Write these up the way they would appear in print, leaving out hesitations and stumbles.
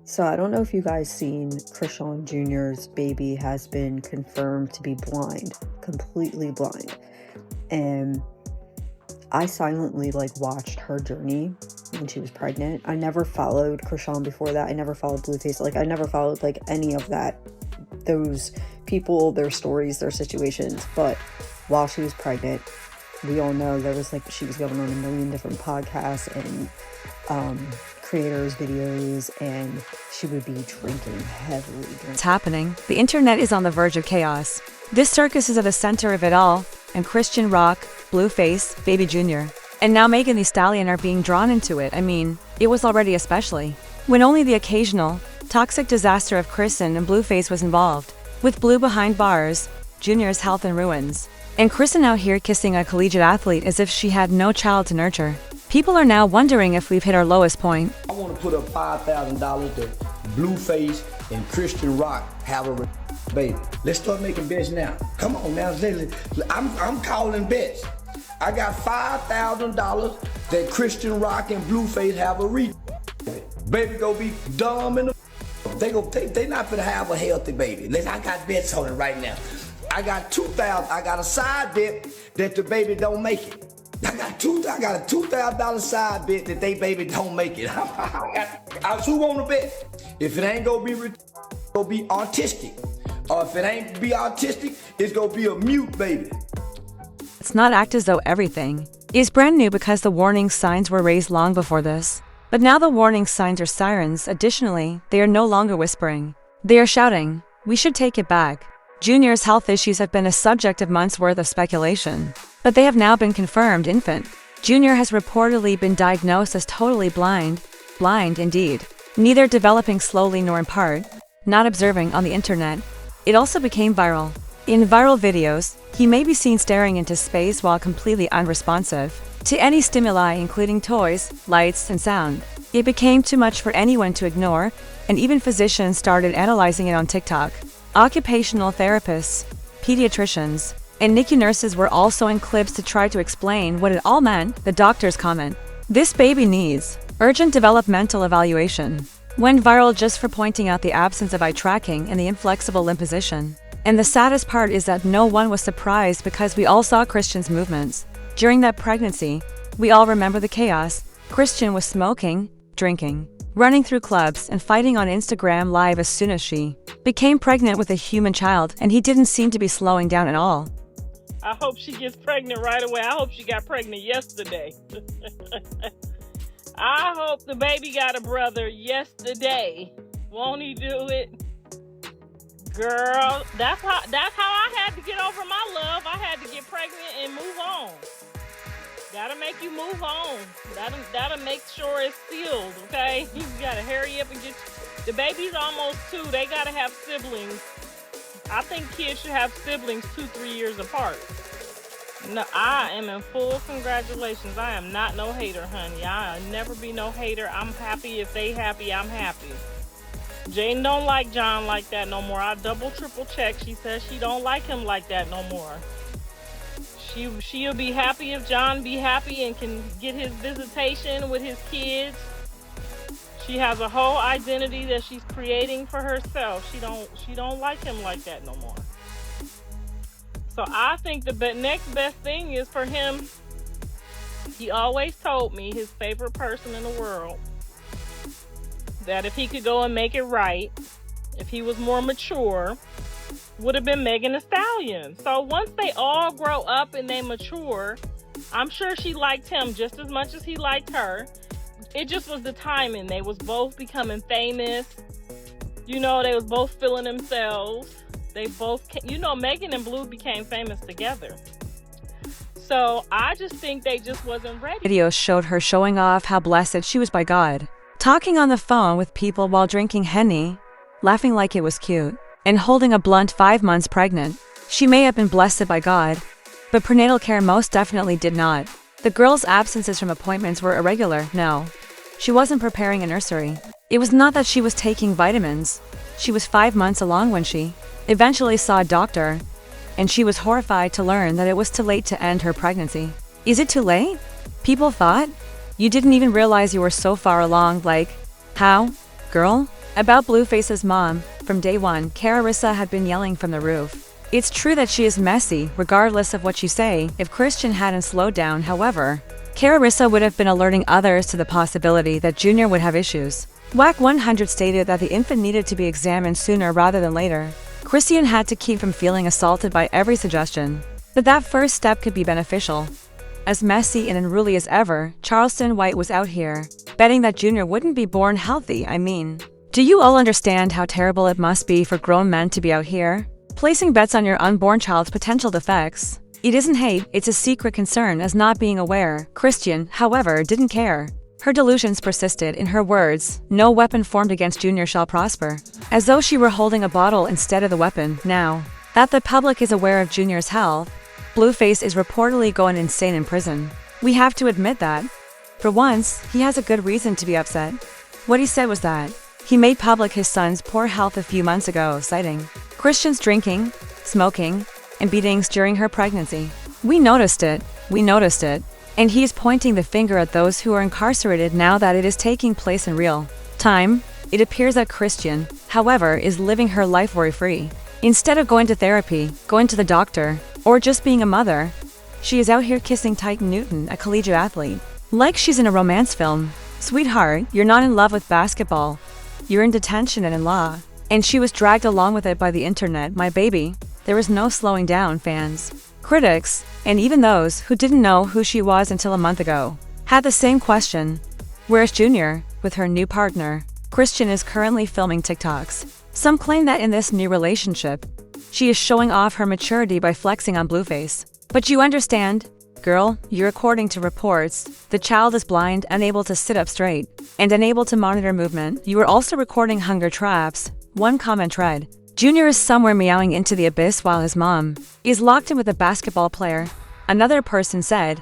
So I don't know if you guys seen Chrisean Jr.'s baby has been confirmed to be blind, completely blind. And I silently watched her journey when she was pregnant. I never followed Chrisean before that. I never followed Blueface. I never followed any of that, those people, their stories, their situations. But while she was pregnant, we all know there was she was going on a million different podcasts and creators videos, and she would be drinking heavily. It's happening. The internet is on the verge of chaos. This circus is at the center of it all, and Chrisean Rock, Blueface, Baby Jr, and now Megan Thee Stallion are being drawn into it. I mean, it was already especially when only the occasional toxic disaster of Chrisean and Blueface was involved, with Blue behind bars, Junior's health in ruins, and Chrisean out here kissing a collegiate athlete as if she had no child to nurture. People are now wondering if we've hit our lowest point. I want to put up $5,000 that Blueface and Chrisean Rock have a baby. Let's start making bets now. Come on now, I'm calling bets. I got $5,000 that Chrisean Rock and Blueface have a baby gonna be dumb in the they not gonna have a healthy baby. I got bets on it right now. I got $2,000. I got a side bet that the baby don't make it. I got a $2,000 side bet that they baby don't make it. Who wanna bet? If it ain't gonna be artistic, or if it ain't be artistic, it's gonna be a mute baby. Let's not act as though everything is brand new because the warning signs were raised long before this. But now the warning signs are sirens. Additionally, they are no longer whispering. They are shouting, "We should take it back." Junior's health issues have been a subject of months' worth of speculation, but they have now been confirmed. Infant Junior has reportedly been diagnosed as totally blind indeed, neither developing slowly nor in part, not observing on the internet. It also became viral. In viral videos, he may be seen staring into space while completely unresponsive to any stimuli, including toys, lights, and sound. It became too much for anyone to ignore, and even physicians started analyzing it on TikTok. Occupational therapists, pediatricians, and NICU nurses were also in clips to try to explain what it all meant. The doctor's comment, "This baby needs urgent developmental evaluation," went viral just for pointing out the absence of eye tracking and the inflexible limb position. And the saddest part is that no one was surprised because we all saw Chrisean's movements. During that pregnancy, we all remember the chaos. Chrisean was smoking, drinking, running through clubs, and fighting on Instagram Live as soon as she became pregnant with a human child, and he didn't seem to be slowing down at all. I hope she gets pregnant right away. I hope she got pregnant yesterday. I hope the baby got a brother yesterday. Won't he do it? Girl, that's how I had to get over my love. I had to get pregnant and move on. Gotta make you move on. That'll make sure it's sealed, okay? You gotta hurry up and get... The baby's almost 2. They gotta have siblings. I think kids should have siblings 2-3 years apart. No, I am in full congratulations. I am not no hater, honey. I'll never be no hater. I'm happy. If they happy, I'm happy. Jane don't like John like that no more. I double, triple check. She says she don't like him like that no more. She'll be happy if John be happy and can get his visitation with his kids. She has a whole identity that she's creating for herself. She don't like him like that no more. So I think the next best thing is for him. He always told me his favorite person in the world, that if he could go and make it right, if he was more mature, would have been Megan Thee Stallion. So once they all grow up and they mature, I'm sure she liked him just as much as he liked her. It just was the timing. They was both becoming famous. They was both feeling themselves. They both, Megan and Blue became famous together. So I just think they just wasn't ready. Videos showed her showing off how blessed she was by God, talking on the phone with people while drinking Henny, laughing like it was cute, and holding a blunt 5 months pregnant. She may have been blessed by God, but prenatal care most definitely did not. The girl's absences from appointments were irregular. No, she wasn't preparing a nursery. It was not that she was taking vitamins. She was 5 months along when she eventually saw a doctor, and she was horrified to learn that it was too late to end her pregnancy. Is it too late? People thought you didn't even realize you were so far along. How? Girl, About Blueface's mom, from day one, Chrisean had been yelling from the roof. It's true that she is messy, regardless of what you say. If Chrisean hadn't slowed down, however, Chrisean would have been alerting others to the possibility that Jr would have issues. WAC 100 stated that the infant needed to be examined sooner rather than later. Chrisean had to keep from feeling assaulted by every suggestion that first step could be beneficial. As messy and unruly as ever, Charleston White was out here, betting that Jr wouldn't be born healthy. I mean, do you all understand how terrible it must be for grown men to be out here, placing bets on your unborn child's potential defects? It isn't hate, it's a secret concern as not being aware. Chrisean, however, didn't care. Her delusions persisted. In her words, no weapon formed against Jr shall prosper. As though she were holding a bottle instead of the weapon. Now that the public is aware of Jr's health, Blueface is reportedly going insane in prison. We have to admit that. For once, he has a good reason to be upset. What he said was that he made public his son's poor health a few months ago, citing Chrisean's drinking, smoking, and beatings during her pregnancy. We noticed it, and he is pointing the finger at those who are incarcerated now that it is taking place in real time. It appears that Chrisean, however, is living her life worry-free. Instead of going to therapy, going to the doctor, or just being a mother, she is out here kissing Titan Newton, a collegiate athlete, like she's in a romance film. Sweetheart, you're not in love with basketball. You're in detention and in law. And she was dragged along with it by the internet, my baby. There was no slowing down. Fans, critics, and even those who didn't know who she was until a month ago had the same question. Where's Jr? With her new partner, Chrisean is currently filming TikToks. Some claim that in this new relationship, she is showing off her maturity by flexing on Blueface. But you understand, girl, you're according to reports, the child is blind, unable to sit up straight, and unable to monitor movement. You are also recording hunger traps. One comment read, Jr is somewhere meowing into the abyss while his mom is locked in with a basketball player. Another person said,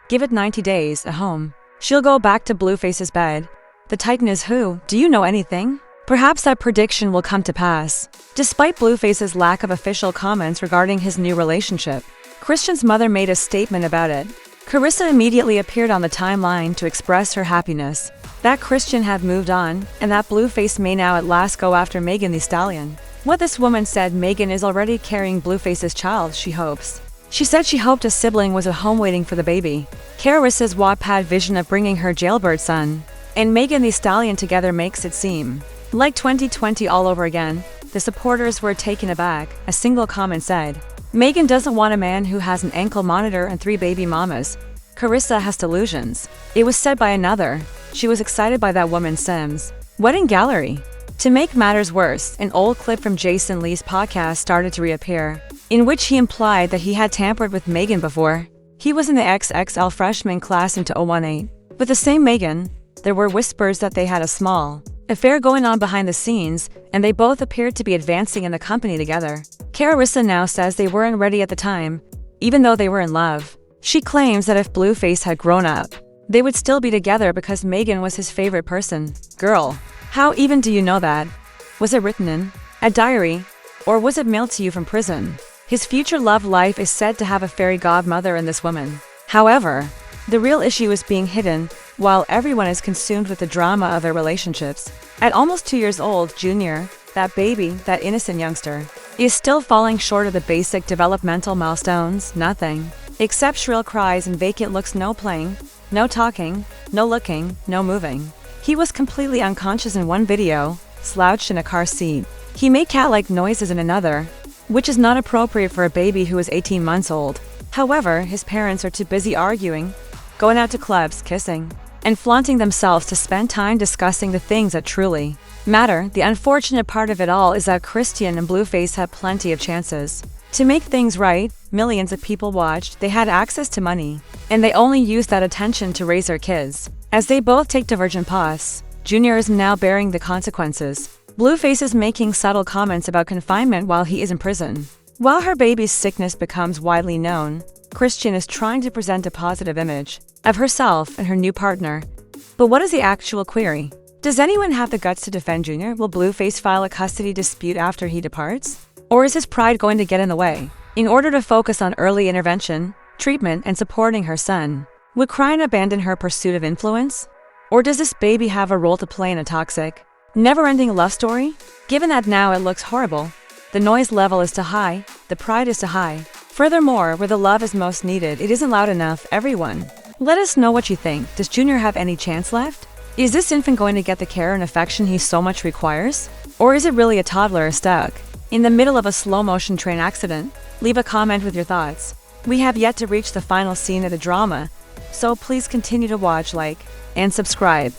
give it 90 days at home. She'll go back to Blueface's bed. The Titan is who? Do you know anything? Perhaps that prediction will come to pass. Despite Blueface's lack of official comments regarding his new relationship, Chrisean's mother made a statement about it. Chrisean immediately appeared on the timeline to express her happiness that Chrisean had moved on and that Blueface may now at last go after Megan Thee Stallion. What this woman said, Megan is already carrying Blueface's child, she hopes. She said she hoped a sibling was at home waiting for the baby. Chrisean's Wattpad vision of bringing her jailbird son and Megan Thee Stallion together makes it seem like 2020 all over again. The supporters were taken aback. A single comment said, Megan doesn't want a man who has an ankle monitor and 3 baby mamas. Chrisean has delusions. It was said by another. She was excited by that woman's Sims wedding gallery. To make matters worse, an old clip from Jason Lee's podcast started to reappear, in which he implied that he had tampered with Megan before. He was in the XXL freshman class into 018. With the same Megan, there were whispers that they had a small affair going on behind the scenes, and they both appeared to be advancing in the company together. Chrisean now says they weren't ready at the time, even though they were in love. She claims that if Blueface had grown up, they would still be together because Megan was his favorite person. Girl, how even do you know that? Was it written in a diary, or was it mailed to you from prison? His future love life is said to have a fairy godmother in this woman. However, the real issue is being hidden, while everyone is consumed with the drama of their relationships. At almost 2 years old, Jr, that baby, that innocent youngster, is still falling short of the basic developmental milestones. Nothing except shrill cries and vacant looks. No playing, no talking, no looking, no moving. He was completely unconscious in one video, slouched in a car seat. He made cat-like noises in another, which is not appropriate for a baby who is 18 months old. However, his parents are too busy arguing, going out to clubs, kissing, and flaunting themselves to spend time discussing the things that truly matter. The unfortunate part of it all is that Chrisean and Blueface had plenty of chances to make things right. Millions of people watched, they had access to money, and they only used that attention to raise their kids. As they both take divergent paths, Jr is now bearing the consequences. Blueface is making subtle comments about confinement while he is in prison. While her baby's sickness becomes widely known, Chrisean is trying to present a positive image of herself and her new partner. But what is the actual query? Does anyone have the guts to defend Jr? Will Blueface file a custody dispute after he departs? Or is his pride going to get in the way? In order to focus on early intervention, treatment, and supporting her son, would Chrisean abandon her pursuit of influence? Or does this baby have a role to play in a toxic, Never-ending love story? Given that now it looks horrible. The noise level is too high, the pride is too high. Furthermore, where the love is most needed, it isn't loud enough, everyone. Let us know what you think. Does Junior have any chance left? Is this infant going to get the care and affection he so much requires? Or is it really a toddler stuck in the middle of a slow-motion train accident? Leave a comment with your thoughts. We have yet to reach the final scene of the drama, so please continue to watch, like, and subscribe.